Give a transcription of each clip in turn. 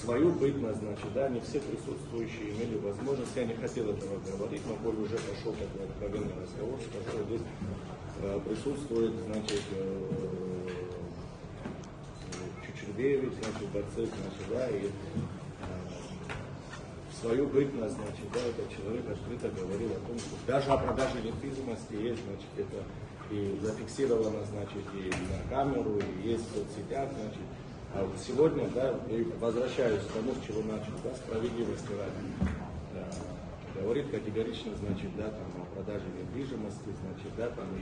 свою бытность, значит, да, не все присутствующие имели возможность, я не хотел этого говорить, но коль уже пошел такой откровенный разговор, скажу, здесь присутствует, значит, Чучербевич, значит, Борцев, значит, да, и свою бытность, значит, да, этот человек открыто говорил о том, что даже о продаже недвижимости есть, значит, это и зафиксировано, значит, и на камеру, и есть в соцсетях, значит. А вот сегодня, да, и возвращаюсь к тому, с чего начал, да, справедливости ради. Говорит категорично, значит, да, там, о продаже недвижимости, значит, да, там, и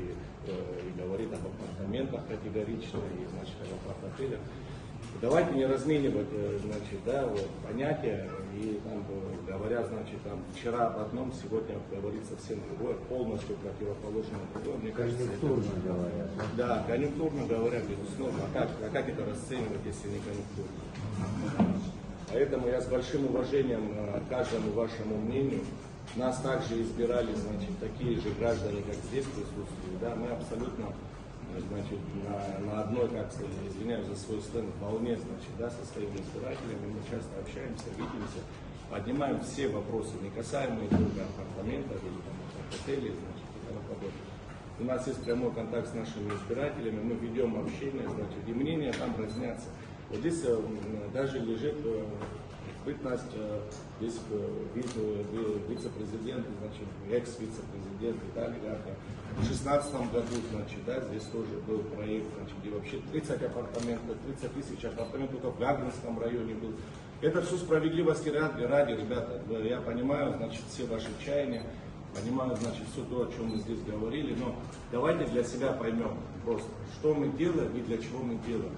говорит об апартаментах категорично, и, значит, об апарт-отелях. Давайте не разменивать, значит, да, вот, понятия, и там, говоря, значит, там, вчера об одном, сегодня говорит совсем другое, полностью противоположное другое. Мне кажется, конъюнктурно говоря. Да, конъюнктурно говоря, безусловно. А как это расценивать, если не конъюнктурно? Поэтому я с большим уважением к каждому вашему мнению. Нас также избирали, значит, такие же граждане, как здесь присутствуют. Да, мы абсолютно, значит, на одной, как сказать, извиняюсь за свой сленг, волне, значит, да, со своими избирателями. Мы часто общаемся, видимся, поднимаем все вопросы, не касаемые только апартаментов или отелей, значит, и тому подобное. У нас есть прямой контакт с нашими избирателями, мы ведем общение, значит, и мнения там разнятся. Вот здесь даже лежит бытность, здесь вице-президент, значит, экс-вице-президент Виталий Ляха. В 2016 году, значит, да, здесь тоже был проект, значит, где вообще 30 апартаментов, 30 тысяч апартаментов только в Гагринском районе был. Это все справедливости ради, ребята. Я понимаю, значит, все ваши чаяния, понимаю, значит, все то, о чем мы здесь говорили, но давайте для себя поймем просто, что мы делаем и для чего мы делаем.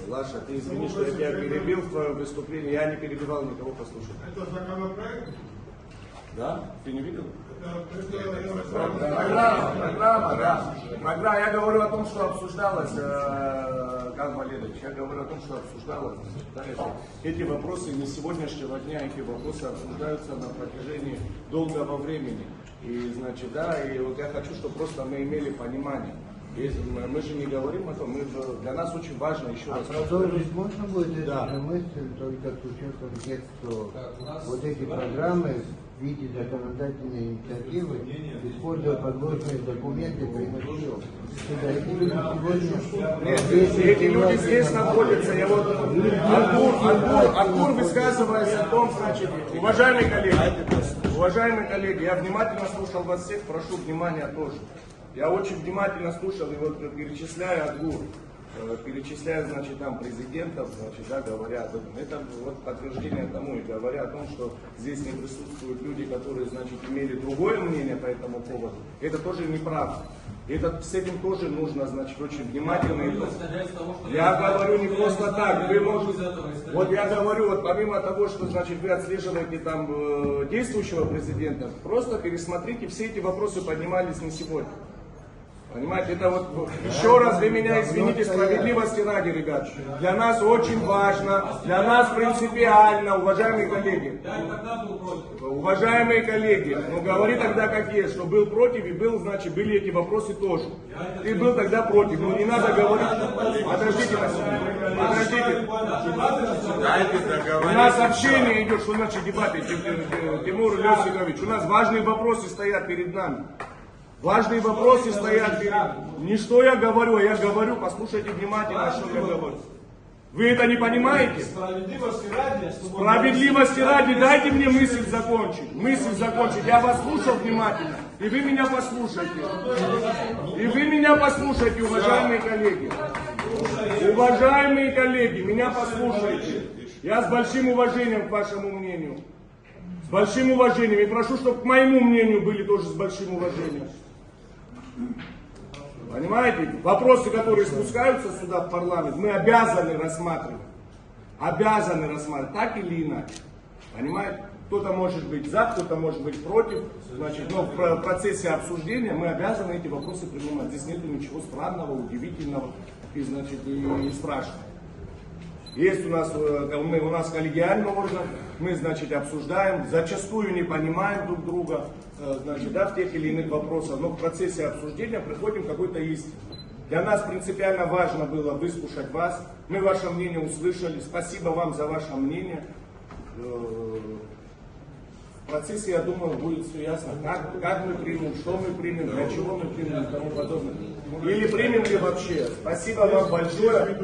Лаша, ты извини, что я тебя перебил в твоем выступлении, я не перебивал никого, послушать. Это законопроект? Да? Ты не видел? Программа, да. Программа, я говорю о том, что обсуждалось, Ганс Валерьевич, я говорю о том, что обсуждалось. Да, эти вопросы не сегодняшнего дня, эти вопросы обсуждаются на протяжении долгого времени. И, значит, да, и вот я хочу, чтобы просто мы имели понимание. Мы же не говорим о том, для нас очень важно еще раз. Продолжить можно будет да. эту мысль только с учетом тех, что вот эти программы в виде законодательной инициативы используя подложные документы приносил сюда. Эти люди сегодня... Эти люди здесь находятся. Я вот Артур высказываясь о том, значит, уважаемые коллеги, я внимательно слушал вас всех, прошу внимания тоже. Я очень внимательно слушал и вот перечисляя значит, там президентов, значит, да, говоря об этом. Это вот подтверждение тому и говоря о том, что здесь не присутствуют люди, которые, значит, имели другое мнение по этому поводу. Это тоже неправда. С этим тоже нужно, значит, очень внимательно. Я говорю не просто так. Вы можете, вот я говорю, вот помимо того, что, значит, вы отслеживаете там действующего президента, просто пересмотрите, все эти вопросы поднимались не сегодня. Понимаете, это вот, еще раз вы меня извините, справедливости ради, ребят. Для нас очень важно, для нас принципиально, уважаемые коллеги. Уважаемые коллеги, ну говори тогда как есть, что был против и был, значит, были эти вопросы тоже. Ты был тогда против, но не надо говорить. Подождите на секунду, подождите. У нас общение идет, что значит дебаты, Тимур Леосикович, у нас важные вопросы стоят перед нами. Важные вопросы стоят перед... Не что я говорю, а я говорю, послушайте внимательно, что я говорю. Вы это не понимаете? Справедливости ради, дайте мне мысль закончить. Я вас слушал внимательно, и вы меня послушайте. Уважаемые коллеги. Уважаемые коллеги, меня послушайте. Я с большим уважением к вашему мнению. С большим уважением. И прошу, чтобы к моему мнению были тоже с большим уважением. Понимаете? Вопросы, которые спускаются сюда в парламент, мы обязаны рассматривать. Так или иначе. Понимаете? Кто-то может быть за, кто-то может быть против. Значит, но в процессе обсуждения мы обязаны эти вопросы принимать. Здесь нет ничего странного, удивительного и, значит, и страшного. Есть у нас коллегиальный орган, мы, значит, обсуждаем, зачастую не понимаем друг друга, значит, да, в тех или иных вопросах, но в процессе обсуждения приходим к какой-то истине. Для нас принципиально важно было выслушать вас. Мы ваше мнение услышали. Спасибо вам за ваше мнение. В процессе, я думаю, будет все ясно, как мы примем, что мы примем, для чего мы примем и тому подобное. Или примем ли вообще. Спасибо вам большое.